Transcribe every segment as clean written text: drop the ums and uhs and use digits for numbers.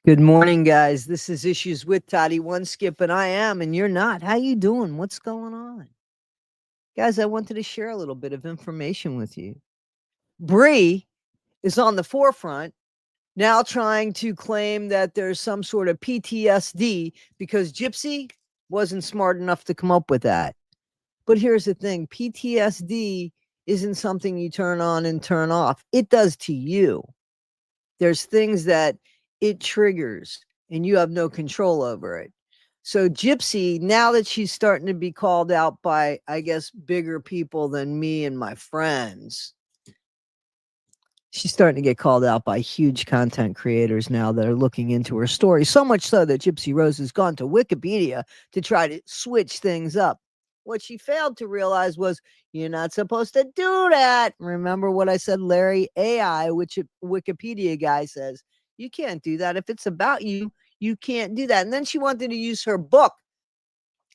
Good morning, guys. This is Issues with Toddy One Skip, and I am, and you're not. How you doing? What's going on? Guys, I wanted to share a little bit of information with you. Bree is on the forefront now trying to claim that there's some sort of PTSD because Gypsy wasn't smart enough to come up with that. But here's the thing, PTSD isn't something you turn on and turn off. It does to you. There's things that it triggers and you have no control over it. So Gypsy, now that she's starting to be called out by, I guess, bigger people than me and my friends, she's starting to get called out by huge content creators now that are looking into her story. So much so that Gypsy Rose has gone to Wikipedia to try to switch things up. What she failed to realize was you're not supposed to do that. Remember what I said, Larry AI, which Wikipedia guy says, you can't do that. If it's about you, you can't do that. And then she wanted to use her book,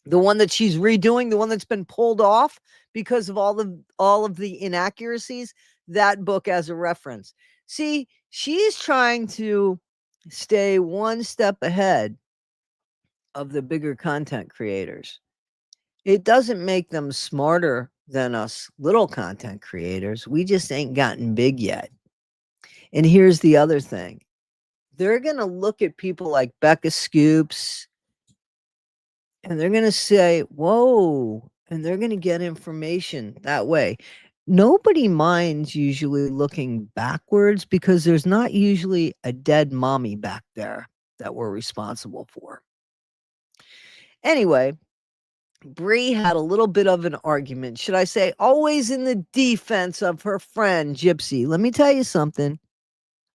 the one that she's redoing, the one that's been pulled off because of all of the inaccuracies, that book as a reference. See, she's trying to stay one step ahead of the bigger content creators. It doesn't make them smarter than us little content creators. We just ain't gotten big yet. And here's the other thing. They're going to look at people like Becca Scoops and they're going to say, whoa, and they're going to get information that way. Nobody minds usually looking backwards because there's not usually a dead mommy back there that we're responsible for. Anyway, Bree had a little bit of an argument, should I say, always in the defense of her friend Gypsy. Let me tell you something.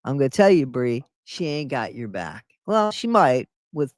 I'm going to tell you, Bree, she ain't got your back. Well, she might with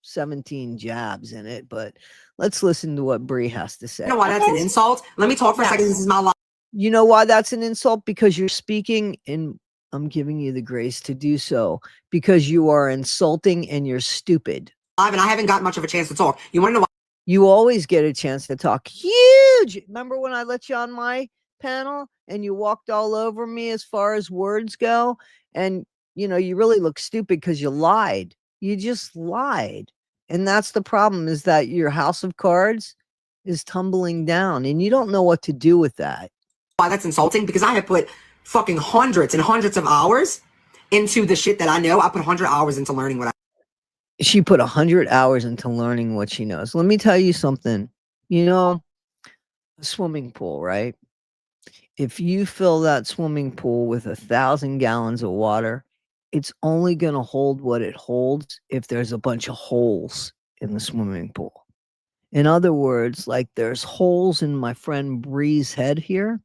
17 jabs in it, but let's listen to what Bree has to say. You know why that's an insult? Let me talk for a second. This is my life. You know why that's an insult? Because you're speaking, and I'm giving you the grace to do so, because you are insulting and you're stupid. And I haven't got much of a chance to talk. You want to know why? You always get a chance to talk. Huge. Remember when I let you on my panel and you walked all over me as far as words go? And, you know, you really look stupid because you lied. You just lied. And that's the problem, is that your house of cards is tumbling down and you don't know what to do with that. Why that's insulting? Because I have put fucking hundreds and hundreds of hours into the shit that I know. I put 100 hours into learning what I She put 100 hours into learning what she knows. Let me tell you something. You know, a swimming pool, right? If you fill that swimming pool with 1,000 gallons of water, it's only going to hold what it holds if there's a bunch of holes in the swimming pool. In other words, like there's holes in my friend Bree's head here.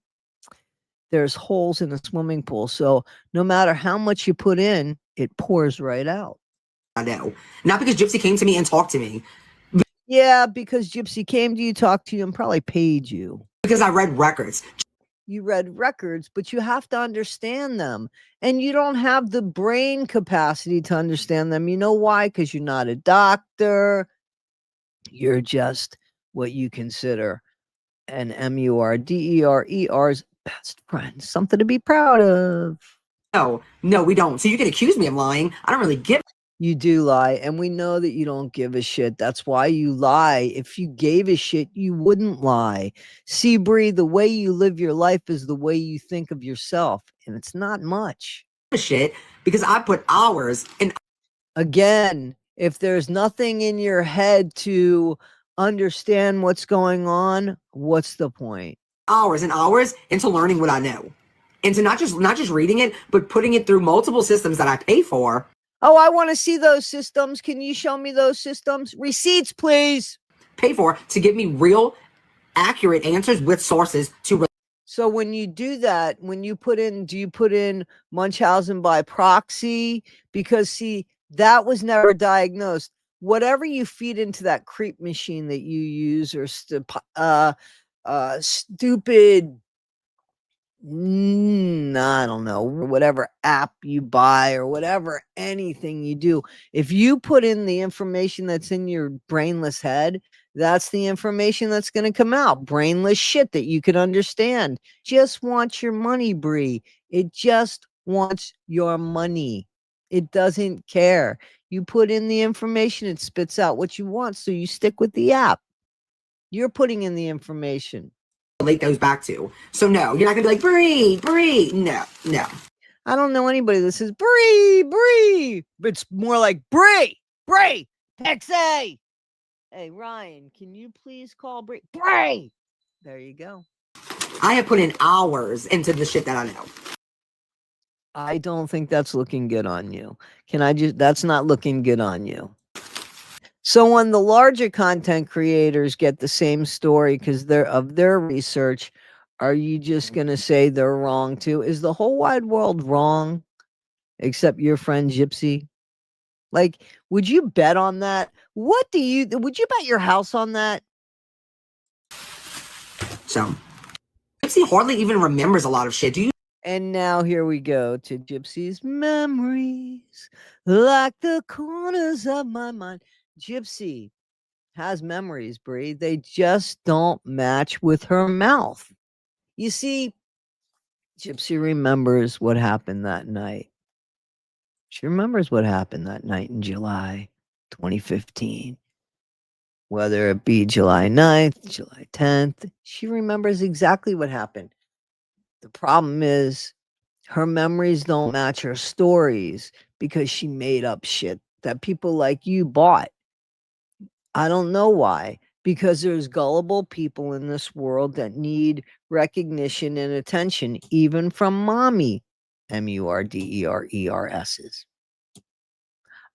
There's holes in the swimming pool. So no matter how much you put in, it pours right out. I know. Not because Gypsy came to me and talked to me. Yeah, because Gypsy came to you, talked to you, and probably paid you. Because I read records. You read records, but you have to understand them. And you don't have the brain capacity to understand them. You know why? Because you're not a doctor. You're just what you consider an MURDERER's best friend. Something to be proud of. No, we don't. So you can accuse me of lying. I don't really give. You do lie, and we know that you don't give a shit. That's why you lie. If you gave a shit, you wouldn't lie. See, Bree, the way you live your life is the way you think of yourself, and it's not much. Shit, because I put hours in. Again, if there's nothing in your head to understand what's going on, what's the point? Hours and hours into learning what I know. Into not just reading it, but putting it through multiple systems that I pay for. Oh, I want to see those systems. Can you show me those systems? Receipts, please. Pay for to give me real, accurate answers with sources to. So when you do that, when you put in, do you put in Munchausen by proxy? Because see, that was never diagnosed. Whatever you feed into that creep machine that you use, or stupid, I don't know, whatever app you buy or whatever, anything you do, if you put in the information that's in your brainless head, that's the information that's going to come out. Brainless shit that you could understand. Just wants your money, Bree. It just wants your money. It doesn't care. You put in the information, it spits out what you want, so you stick with the app. You're putting in the information. Relate those back to. So no, you're not gonna be like, Bree. No, no. I don't know anybody that says, Bree. It's more like, Bree, Pixie. Hey, Ryan, can you please call Bree? There you go. I have put in hours into the shit that I know. I don't think that's looking good on you. That's not looking good on you. So when the larger content creators get the same story because they're of their research, are you just going to say they're wrong too? Is the whole wide world wrong except your friend Gypsy? Like, would you bet on that? Would you bet your house on that? So Gypsy hardly even remembers a lot of shit. Do you? And now here we go to Gypsy's memories, like the corners of my mind. Gypsy has memories, Bree. They just don't match with her mouth. You see, Gypsy remembers what happened that night. She remembers what happened that night in July 2015. Whether it be July 9th, July 10th, she remembers exactly what happened. The problem is her memories don't match her stories because she made up shit that people like you bought. I don't know why. Because there's gullible people in this world that need recognition and attention, even from mommy, MURDERERSs.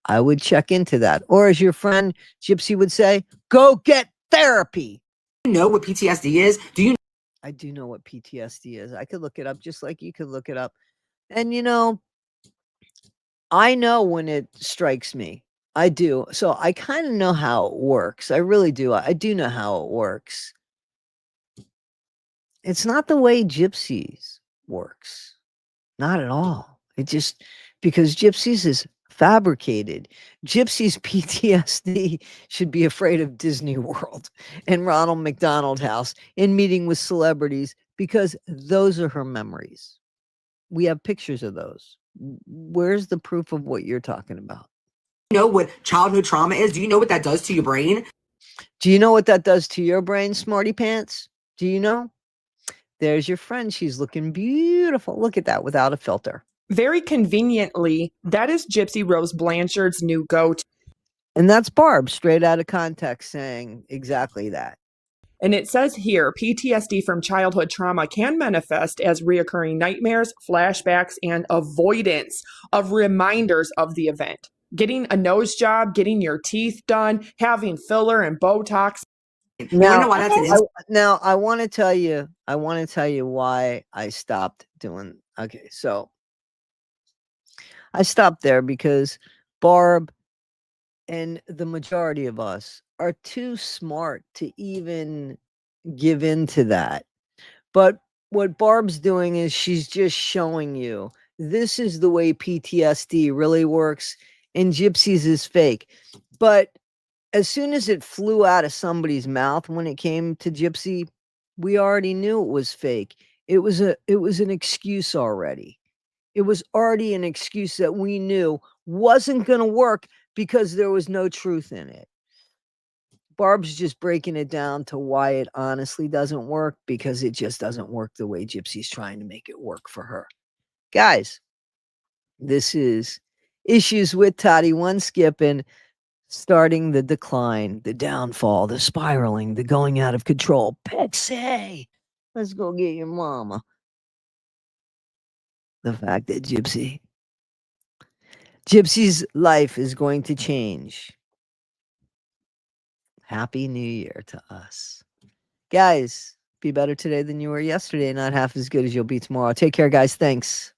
I would check into that. Or as your friend Gypsy would say, go get therapy. Know what PTSD is? Do you? I do know what PTSD is. I could look it up just like you could look it up. And you know, I know when it strikes me. I do. So I kind of know how it works. I really do. I do know how it works. It's not the way Gypsies works. Not at all. It just because Gypsies is fabricated. Gypsies PTSD should be afraid of Disney World and Ronald McDonald House and meeting with celebrities because those are her memories. We have pictures of those. Where's the proof of what you're talking about? Know what childhood trauma is? Do you know what that does to your brain? Do you know what that does to your brain, smarty pants? Do you know? There's your friend. She's looking beautiful. Look at that without a filter. Very conveniently, that is Gypsy Rose Blanchard's new go-to. And that's Barb, straight out of context, saying exactly that. And it says here, PTSD from childhood trauma can manifest as reoccurring nightmares, flashbacks, and avoidance of reminders of the event. Getting a nose job, getting your teeth done, having filler and Botox. You wanna know why that's now I want to tell you why I stopped doing. Okay, so I stopped there because Barb and the majority of us are too smart to even give in to that. But what Barb's doing is she's just showing you this is the way PTSD really works, and Gypsies is fake. But as soon as it flew out of somebody's mouth when it came to Gypsy, we already knew it was fake. It was an excuse already. It was already an excuse that we knew wasn't going to work because there was no truth in it. Barb's just breaking it down to why it honestly doesn't work because it just doesn't work the way Gypsy's trying to make it work for her. Guys, this is Issues with Toddy One Skipping, starting the decline, the downfall, the spiraling, the going out of control. Pixie, let's go get your mama. The fact that Gypsy's life is going to change. Happy New Year to us. Guys, be better today than you were yesterday, not half as good as you'll be tomorrow. Take care, guys. Thanks.